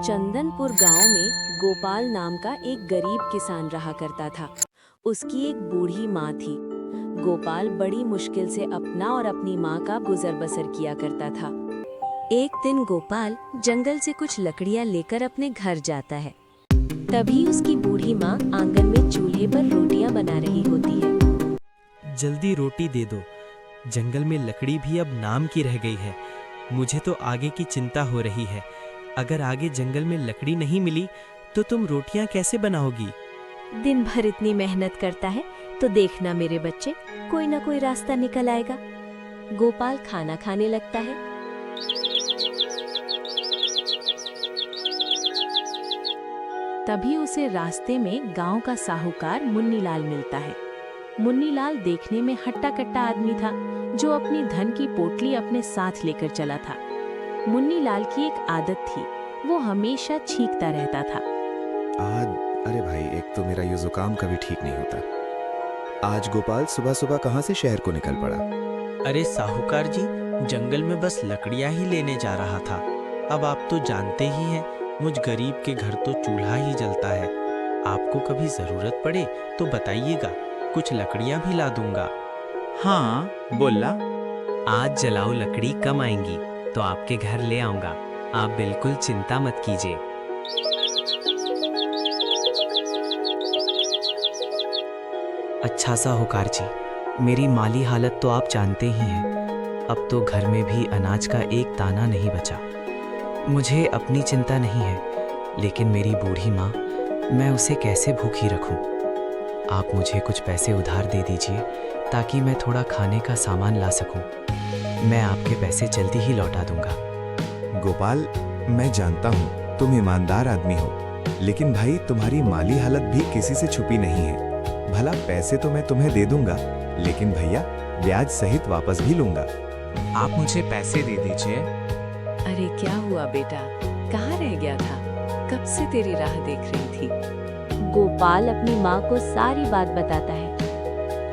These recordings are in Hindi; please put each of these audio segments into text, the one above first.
चंदनपुर गांव में गोपाल नाम का एक गरीब किसान रहा करता था। उसकी एक बूढ़ी माँ थी। गोपाल बड़ी मुश्किल से अपना और अपनी माँ का गुजर बसर किया करता था। एक दिन गोपाल जंगल से कुछ लकड़ियाँ लेकर अपने घर जाता है। तभी उसकी बूढ़ी माँ आंगन में चूल्हे पर रोटियां बना रही होती है। जल्दी रोटी दे दो, जंगल में लकड़ी भी अब नाम की रह गई है। मुझे तो आगे की चिंता हो रही है। अगर आगे जंगल में लकड़ी नहीं मिली तो तुम रोटियां कैसे बनाओगी? दिन भर इतनी मेहनत करता है तो देखना मेरे बच्चे, कोई ना कोई रास्ता निकल आएगा। गोपाल खाना खाने लगता है। तभी उसे रास्ते में गांव का साहूकार मुन्नीलाल मिलता है। मुन्नीलाल देखने में हट्टा कट्टा आदमी था जो अपनी धन की पोटली अपने साथ लेकर चला था। मुन्नीलाल की एक आदत थी, वो हमेशा छींकता रहता था। अरे भाई, एक तो मेरा ये जुकाम कभी ठीक नहीं होता। आज गोपाल सुबह सुबह कहाँ से शहर को निकल पड़ा? अरे साहूकार जी, जंगल में बस लकड़ियां ही लेने जा रहा था। अब आप तो जानते ही हैं, मुझ गरीब के घर तो चूल्हा ही जलता है। आपको कभी जरूरत पड़े तो बताइएगा, कुछ लकड़ियां भी ला दूंगा। हाँ, बोला। आज जलाओ लकड़ी कम आएंगी तो आपके घर ले आऊंगा। आप बिल्कुल चिंता मत कीजिए। अच्छा साहूकार जी, मेरी माली हालत तो आप जानते ही हैं। अब तो घर में भी अनाज का एक दाना नहीं बचा। मुझे अपनी चिंता नहीं है, लेकिन मेरी बूढ़ी माँ, मैं उसे कैसे भूखी रखूं? आप मुझे कुछ पैसे उधार दे दीजिए ताकि मैं थोड़ा खाने का सामान ला सकूं। मैं आपके पैसे जल्दी ही लौटा दूंगा। गोपाल, मैं जानता हूँ तुम ईमानदार आदमी हो, लेकिन भाई तुम्हारी माली हालत भी किसी से छुपी नहीं है। भला पैसे तो मैं तुम्हें दे दूंगा, लेकिन भैया ब्याज सहित वापस भी लूंगा। आप मुझे पैसे दे दीजिए। अरे क्या हुआ बेटा, कहाँ रह गया था? कब से तेरी राह देख रही थी। गोपाल अपनी माँ को सारी बात बताता है।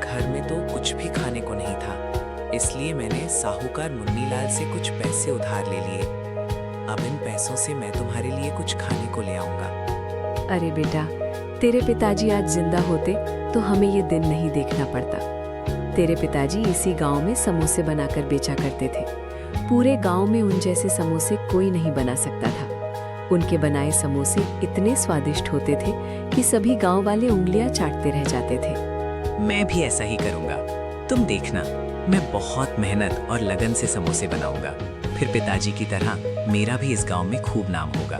घर में तो कुछ भी खाने को नहीं था, इसलिए मैंने साहूकार मुन्नीलाल से कुछ पैसे उधार ले लिए। अब इन पैसों से मैं तुम्हारे लिए कुछ खाने को ले आऊंगा। अरे बेटा, तेरे पिताजी आज जिंदा होते तो हमें ये दिन नहीं देखना पड़ता। तेरे पिताजी इसी गांव में समोसे बनाकर बेचा करते थे। पूरे गांव में उन जैसे समोसे कोई नहीं बना सकता था। उनके बनाए समोसे इतने स्वादिष्ट होते थे कि सभी गांव वाले उंगलियां चाटते रह जाते थे। मैं भी ऐसा ही करूंगा, तुम देखना। मैं बहुत मेहनत और लगन से समोसे बनाऊंगा, फिर पिताजी की तरह मेरा भी इस गांव में खूब नाम होगा।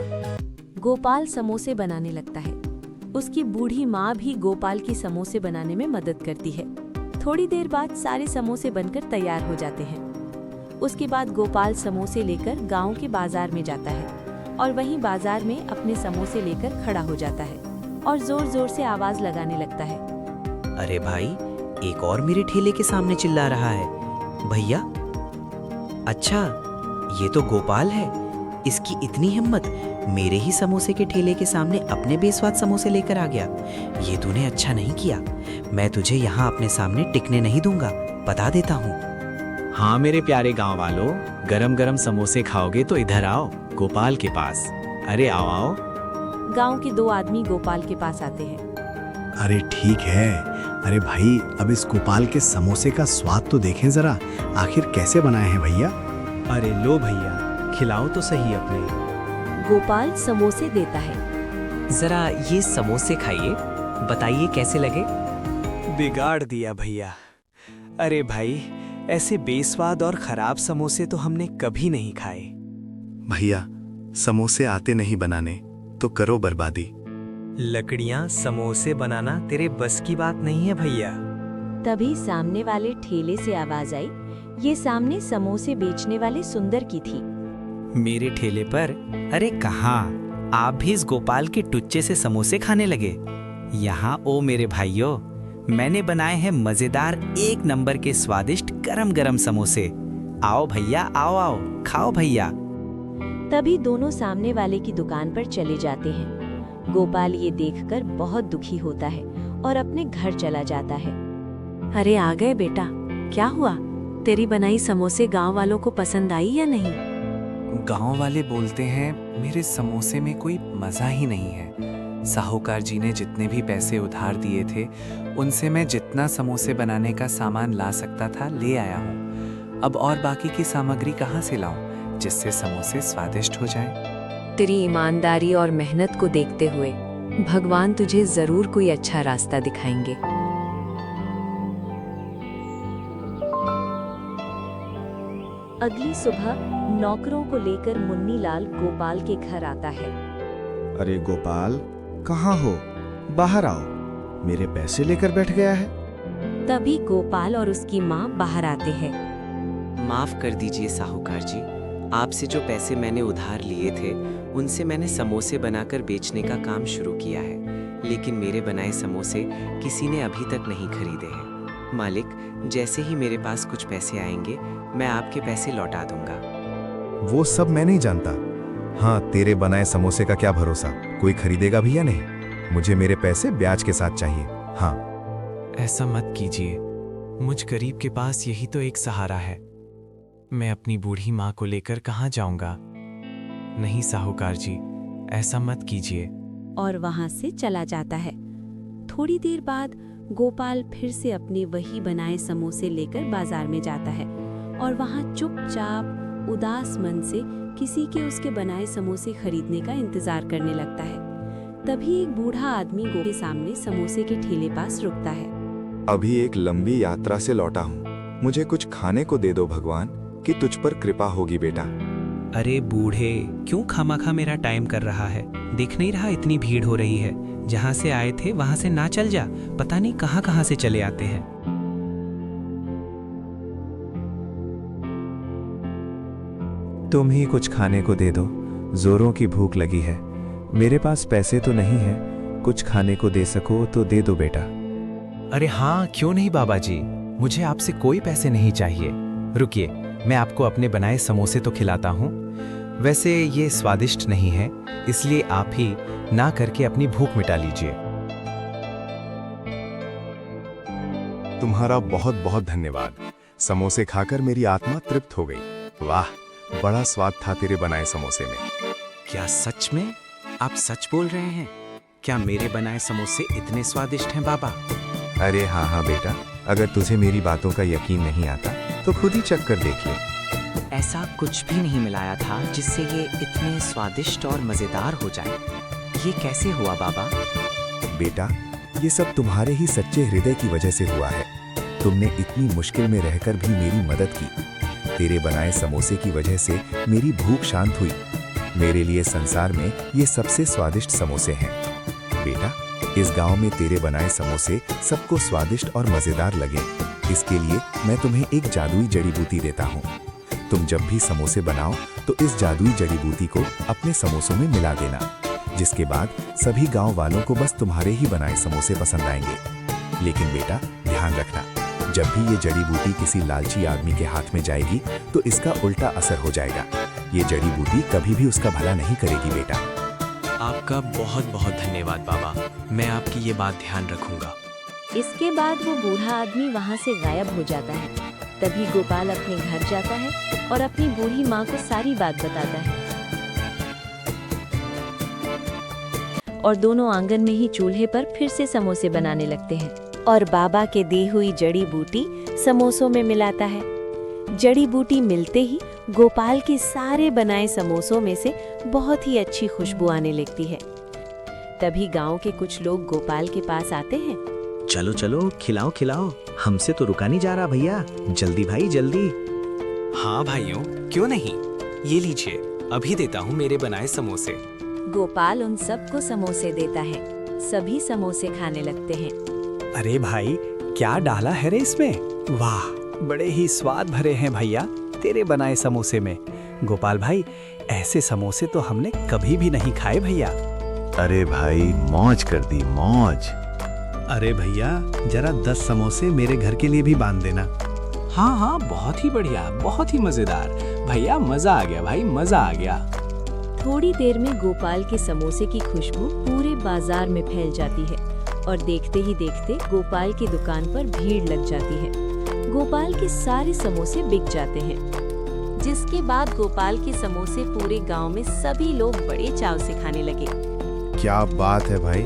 गोपाल समोसे बनाने लगता है। उसकी बूढ़ी माँ भी गोपाल की समोसे बनाने में मदद करती है। थोड़ी देर बाद सारे समोसे बनकर तैयार हो जाते हैं। उसके बाद गोपाल समोसे लेकर गांव के बाजार में जाता है और वहीं बाजार में अपने समोसे लेकर खड़ा हो जाता है और जोर जोर से आवाज लगाने लगता है। अरे भाई, एक और मेरे ठेले के सामने चिल्ला रहा है। भैया, अच्छा ये तो गोपाल है। इसकी इतनी हिम्मत, मेरे ही समोसे के ठेले के सामने अपने बेस्वाद समोसे लेकर आ गया। ये तूने अच्छा नहीं किया। मैं तुझे यहाँ अपने सामने टिकने नहीं दूंगा, बता देता हूँ। हाँ मेरे प्यारे गांव वालों, गरम गरम समोसे खाओगे तो इधर आओ, गोपाल के पास। अरे आओ आओ। गांव के दो आदमी गोपाल के पास आते हैं। अरे ठीक है। अरे भाई, अब इस गोपाल के समोसे का स्वाद तो देखें जरा, आखिर कैसे बनाए हैं भैया। अरे लो भैया, खिलाओ तो सही अपने। गोपाल समोसे देता है। जरा ये समोसे खाइए, बताइए कैसे लगे। बिगाड़ दिया भैया। अरे भाई, ऐसे बेस्वाद और खराब समोसे तो हमने कभी नहीं खाए। भैया, समोसे आते नहीं बनाने तो करो बर्बादी। लकड़ियां समोसे बनाना तेरे बस की बात नहीं है भैया। तभी सामने वाले ठेले से आवाज आई। ये सामने समोसे बेचने वाले सुंदर की थी। मेरे ठेले पर? अरे कहाँ, आप भी इस गोपाल के टुच्चे से समोसे खाने लगे। यहाँ ओ मेरे भाइयों, मैंने बनाए हैं मजेदार एक नंबर के स्वादिष्ट गरम गरम समोसे। आओ भैया, आओ आओ, खाओ भैया। तभी दोनों सामने वाले की दुकान पर चले जाते हैं। गोपाल ये देखकर बहुत दुखी होता है और अपने घर चला जाता है। अरे आ गए बेटा, क्या हुआ? तेरी बनाई समोसे गांव वालों को पसंद आई या नहीं? गांव वाले बोलते हैं मेरे समोसे में कोई मज़ा ही नहीं है। साहूकार जी ने जितने भी पैसे उधार दिए थे, उनसे मैं जितना समोसे बनाने का सामान ला सकता था ले आया हूँ। अब और बाकी की सामग्री कहाँ से लाऊं, जिससे समोसे स्वादिष्ट हो जाएं? तेरी ईमानदारी और मेहनत को देखते हुए भगवान तुझे जरूर कोई अच्छा रास्ता दिखाएंगे। अगली सुबह नौकरों को लेकर मुन्नीलाल गोपाल के घर आता है। अरे गोपाल, कहाँ हो? बाहर आओ, मेरे पैसे लेकर बैठ गया है। तभी गोपाल और उसकी माँ बाहर आते हैं। माफ़ कर दीजिए साहूकार जी, आपसे जो पैसे मैंने उधार लिए थे, उनसे मैंने समोसे बनाकर बेचने का काम शुरू किया है, लेकिन मेरे बनाए समोसे किसी ने अभी तक नहीं खरीदे हैं। मालिक, जैसे ही मेरे पास कुछ पैसे आएंगे, मैं आपके पैसे लौटा दूंगा। वो सब मैं नहीं जानता। हाँ, तेरे बनाए समोसे का क्या भरोसा, कोई खरीदेगा भी या नहीं। मुझे मेरे पैसे ब्याज के साथ चाहिए। हाँ। ऐसा मत कीजिए, मुझ गरीब के पास यही तो एक सहारा है। मैं अपनी बूढ़ी माँ को लेकर कहाँ जाऊंगा? नहीं साहूकार जी, ऐसा मत कीजिए। और वहां से चला जाता है। थोड़ी देर बाद गोपाल फिर से अपने वही बनाए समोसे लेकर बाजार में जाता है और वहां चुपचाप उदास मन से किसी के उसके बनाए समोसे खरीदने का इंतजार करने लगता है। तभी एक बूढ़ा आदमी गोपाल के सामने समोसे के ठेले पास रुकता है। अभी एक लंबी यात्रा से लौटा हूँ, मुझे कुछ खाने को दे दो भगवान, कि तुझ पर कृपा होगी बेटा। अरे बूढ़े, क्यों खामखा मेरा टाइम कर रहा है? देख नहीं रहा इतनी भीड़ हो रही है? जहाँ से आए थे वहाँ से ना चल जा, पता नहीं कहाँ कहाँ से चले आते हैं। तुम ही कुछ खाने को दे दो, जोरों की भूख लगी है। मेरे पास पैसे तो नहीं है, कुछ खाने को दे सको तो दे दो बेटा। अरे हाँ, क्यों नहीं बाबा जी, मुझे आपसे कोई पैसे नहीं चाहिए। रुकिए, मैं आपको अपने बनाए समोसे तो खिलाता हूँ। वैसे ये स्वादिष्ट नहीं है, इसलिए आप ही ना करके अपनी भूख मिटा लीजिए। तुम्हारा बहुत बहुत धन्यवाद। समोसे खाकर मेरी आत्मा तृप्त हो गई। वाह, बड़ा स्वाद था तेरे बनाए समोसे में। क्या सच में? आप सच बोल रहे हैं? क्या मेरे बनाए समोसे इतने स्वादिष्ट हैं बाबा? अरे हाँ हाँ बेटा, अगर तुझे मेरी बातों का यकीन नहीं आता तो खुद ही चख कर देखिए। ऐसा कुछ भी नहीं मिलाया था जिससे ये इतने स्वादिष्ट और मजेदार हो जाए। ये कैसे हुआ बाबा? बेटा, ये सब तुम्हारे ही सच्चे हृदय की वजह से हुआ है। तुमने इतनी मुश्किल में रहकर भी मेरी मदद की। तेरे बनाए समोसे की वजह से मेरी भूख शांत हुई। मेरे लिए संसार में ये सबसे स्वादिष्ट समोसे हैं। बेटा, इस गांव में तेरे बनाए समोसे सबको स्वादिष्ट और मजेदार लगे, इसके लिए मैं तुम्हें एक जादुई जड़ी बूटी देता हूँ। तुम जब भी समोसे बनाओ तो इस जादुई जड़ी बूटी को अपने समोसों में मिला देना, जिसके बाद सभी गांव वालों को बस तुम्हारे ही बनाए समोसे पसंद आएंगे। लेकिन बेटा, ध्यान रखना, जब भी ये जड़ी बूटी किसी लालची आदमी के हाथ में जाएगी तो इसका उल्टा असर हो जाएगा। ये जड़ी बूटी कभी भी उसका भला नहीं करेगी बेटा। आपका बहुत बहुत धन्यवाद बाबा, मैं आपकी ये बात ध्यान रखूंगा। इसके बाद वो बूढ़ा आदमी वहाँ से गायब हो जाता है। तभी गोपाल अपने घर जाता है और अपनी बूढ़ी माँ को सारी बात बताता है। और दोनों आंगन में ही चूल्हे पर फिर से समोसे बनाने लगते हैं और बाबा के दी हुई जड़ी बूटी समोसों में मिलाता है। जड़ी बूटी मिलते ही गोपाल के सारे बनाए समोसों में से बहुत ही अच्छी खुशबू आने लगती है। तभी गांव के कुछ लोग गोपाल के पास आते हैं। चलो चलो, खिलाओ खिलाओ, हमसे तो रुका नहीं जा रहा भैया, जल्दी भाई जल्दी। हाँ भाइयों, क्यों नहीं, ये लीजिए, अभी देता हूँ मेरे बनाए समोसे। गोपाल उन सबको समोसे देता है। सभी समोसे खाने लगते हैं। अरे भाई, क्या डाला है रे इसमें? वाह, बड़े ही स्वाद भरे हैं भैया तेरे बनाए समोसे में। गोपाल भाई, ऐसे समोसे तो हमने कभी भी नहीं खाए भैया। अरे भाई, मौज कर दी, मौज। अरे भैया, जरा 10 समोसे मेरे घर के लिए भी बांध देना। हाँ हाँ, बहुत ही बढ़िया, बहुत ही मजेदार भैया, मजा आ गया भाई, मजा आ गया। थोड़ी देर में गोपाल के समोसे की खुशबू पूरे बाजार में फैल जाती है और देखते ही देखते गोपाल की दुकान पर भीड़ लग जाती है। गोपाल के सारे समोसे बिक जाते हैं। जिसके बाद गोपाल के समोसे पूरे गांव में सभी लोग बड़े चाव से खाने लगे। क्या बात है भाई,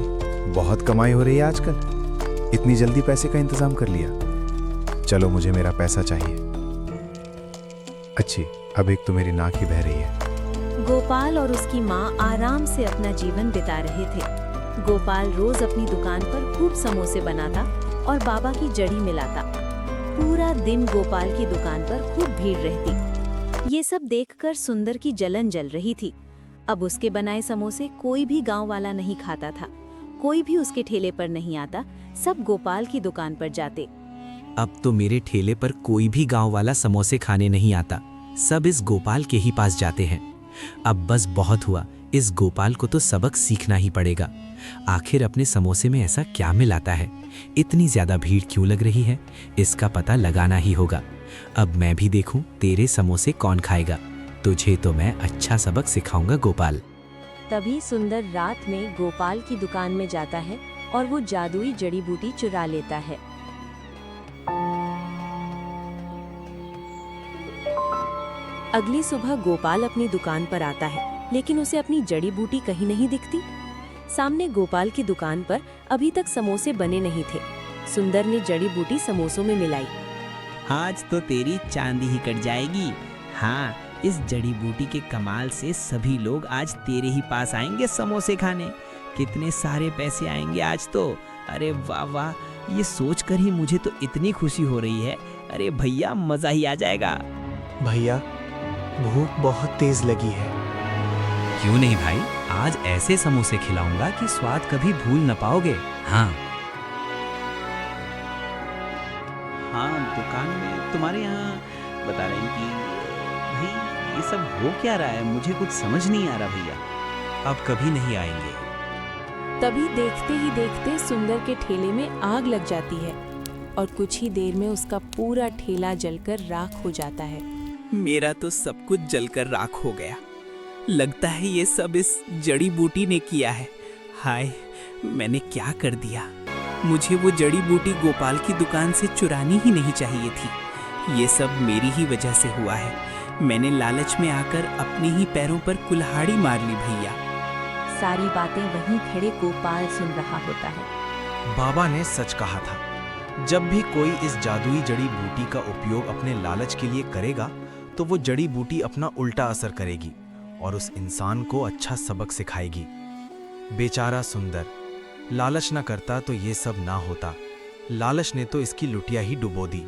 बहुत कमाई हो रही है आजकल। इतनी जल्दी पैसे का इंतजाम कर लिया। चलो मुझे मेरा पैसा चाहिए। अच्छी, अब एक तो मेरी नाक ही बह रही है। गोपाल और उसकी माँ आराम से अपना जीवन बिता रहे थे। गोपाल रोज अपनी दुकान पर खूब समोसे बनाता और बाबा की जड़ी मिलाता। पूरा दिन गोपाल की दुकान पर खूब भीड़ रहती। ये सब देखकर सुंदर की जलन जल रही थी। अब उसके बनाए समोसे कोई भी गांव वाला नहीं खाता था। कोई भी उसके ठेले पर नहीं आता, सब गोपाल की दुकान पर जाते। अब तो मेरे ठेले पर कोई भी गांव वाला समोसे खाने नहीं आता, सब इस गोपाल के ही पास जाते हैं। अब बस बहुत हुआ, इस गोपाल को तो सबक सीखना ही पड़ेगा। आखिर अपने समोसे में ऐसा क्या मिलाता है? इतनी ज्यादा भीड़ क्यों लग रही है? इसका पता लगाना ही होगा। अब मैं भी देखूं तेरे समोसे कौन खाएगा। तुझे तो मैं अच्छा सबक सिखाऊंगा गोपाल। तभी सुंदर रात में गोपाल की दुकान में जाता है और वो जादुई जड़ी बूटी चुरा लेता है। अगली सुबह गोपाल अपनी दुकान पर आता है, लेकिन उसे अपनी जड़ी बूटी कहीं नहीं दिखती। सामने गोपाल की दुकान पर अभी तक समोसे बने नहीं थे। सुंदर ने जड़ी बूटी समोसों में मिलाई। आज तो तेरी चांदी ही कट जाएगी। हाँ, इस जड़ी बूटी के कमाल से सभी लोग आज तेरे ही पास आएंगे समोसे खाने। कितने सारे पैसे आएंगे आज तो। अरे वाह वाह, ये सोचकर ही मुझे तो इतनी खुशी हो रही है। अरे भैया, मजा ही आ जाएगा। भैया, भूख बहुत तेज लगी है। क्यों नहीं भाई, आज ऐसे समोसे खिलाऊंगा कि स्वाद कभी भूल न पाओगे। हाँ हाँ, दुकान में तुम्हारे यहाँ बता रहे हैं कि भाई ये सब हो क्या रहा है, मुझे कुछ समझ नहीं आ रहा भैया। अब कभी नहीं आएंगे। तभी देखते ही देखते सुंदर के ठेले में आग लग जाती है और कुछ ही देर में उसका पूरा ठेला जलकर राख हो जाता है। मेरा तो सब कुछ जलकर राख हो गया। लगता है ये सब इस जड़ी बूटी ने किया है। हाय, मैंने क्या कर दिया। मुझे वो जड़ी बूटी गोपाल की दुकान से चुरानी ही नहीं चाहिए थी। ये सब मेरी ही वजह से हुआ है। मैंने लालच में आकर अपने ही पैरों पर कुल्हाड़ी मार ली भैया। सारी बातें वहीं खड़े गोपाल सुन रहा होता है। बाबा ने सच कहा था, जब भी कोई इस जादुई जड़ी बूटी का उपयोग अपने लालच के लिए करेगा तो वो जड़ी बूटी अपना उल्टा असर करेगी और उस इंसान को अच्छा सबक सिखाएगी। बेचारा सुंदर, लालच न करता तो ये सब ना होता। लालच ने तो इसकी लुटिया ही डुबो दी।